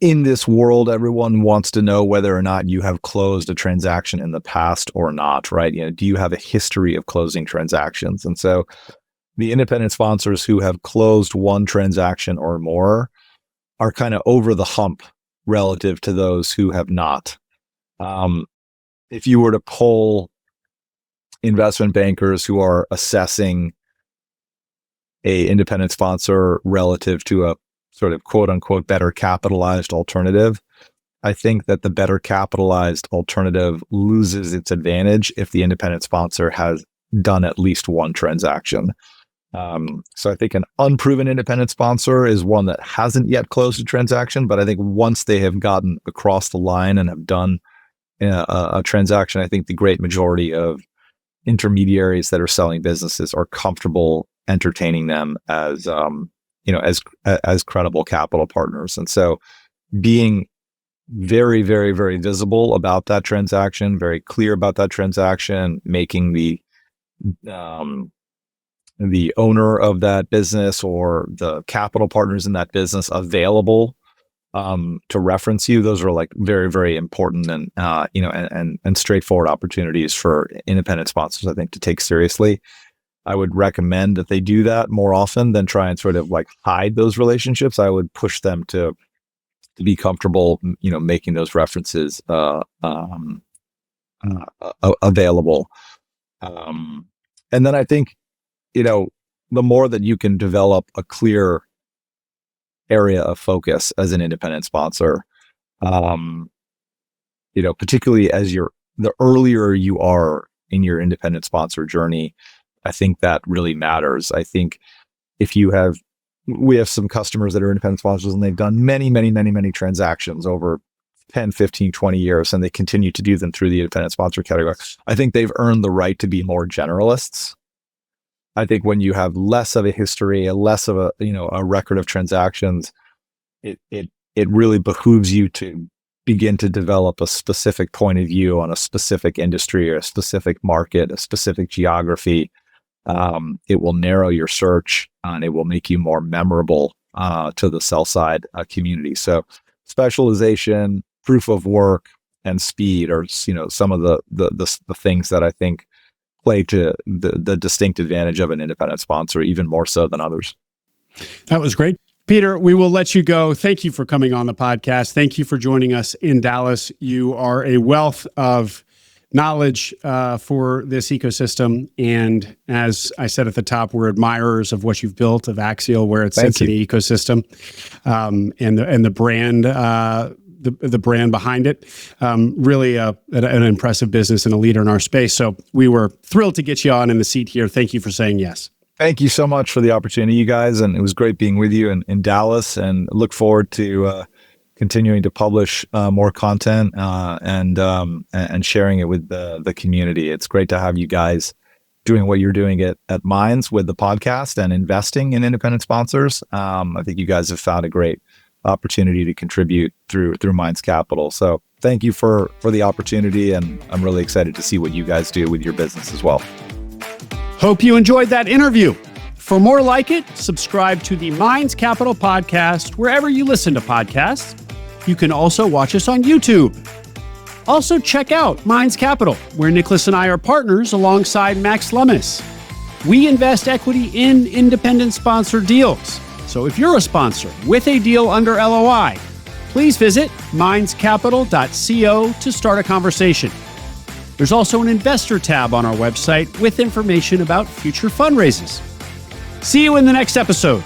in this world, everyone wants to know whether or not you have closed a transaction in the past or not, right? You know, do you have a history of closing transactions? And so the independent sponsors who have closed one transaction or more are kind of over the hump relative to those who have not. If you were to poll investment bankers who are assessing a independent sponsor relative to a sort of quote unquote better capitalized alternative, I think that the better capitalized alternative loses its advantage if the independent sponsor has done at least one transaction. So I think an unproven independent sponsor is one that hasn't yet closed a transaction, but I think once they have gotten across the line and have done a transaction, I think the great majority of intermediaries that are selling businesses are comfortable entertaining them as as credible capital partners. And so being very, very, very visible about that transaction, very clear about that transaction, making the owner of that business or the capital partners in that business available to reference you. Those are like very, very important and and straightforward opportunities for independent sponsors, I think, to take seriously. I would recommend that they do that more often than try and sort of like hide those relationships. I would push them to be comfortable, making those references available. And then I think, the more that you can develop a clear area of focus as an independent sponsor, particularly as the earlier you are in your independent sponsor journey, I think that really matters. I think we have some customers that are independent sponsors and they've done many, many, many, many transactions over 10, 15, 20 years, and they continue to do them through the independent sponsor category. I think they've earned the right to be more generalists. I think when you have less of a history, less of a record of transactions, it really behooves you to begin to develop a specific point of view on a specific industry or a specific market, a specific geography. It will narrow your search and it will make you more memorable to the sell side community. So specialization, proof of work, and speed are some of the things that I think play to the distinct advantage of an independent sponsor, even more so than others. That was great. Peter, we will let you go. Thank you for coming on the podcast. Thank you for joining us in Dallas. You are a wealth of knowledge for this ecosystem. And as I said at the top, we're admirers of what you've built, of Axial, where it sits in the ecosystem, and the brand, the brand behind it. Really an impressive business and a leader in our space. So we were thrilled to get you on in the seat here. Thank you for saying yes. Thank you so much for the opportunity, you guys. And it was great being with you in Dallas, and look forward to continuing to publish more content and sharing it with the community. It's great to have you guys doing what you're doing at Minds with the podcast and investing in independent sponsors. I think you guys have found a great opportunity to contribute through Minds Capital. So thank you for the opportunity, and I'm really excited to see what you guys do with your business as well. Hope you enjoyed that interview. For more like it, subscribe to the Minds Capital podcast wherever you listen to podcasts. You can also watch us on YouTube. Also check out Minds Capital, where Nicholas and I are partners alongside Max Lummis. We invest equity in independent sponsor deals. So if you're a sponsor with a deal under LOI, please visit mindscapital.co to start a conversation. There's also an investor tab on our website with information about future fundraisers. See you in the next episode.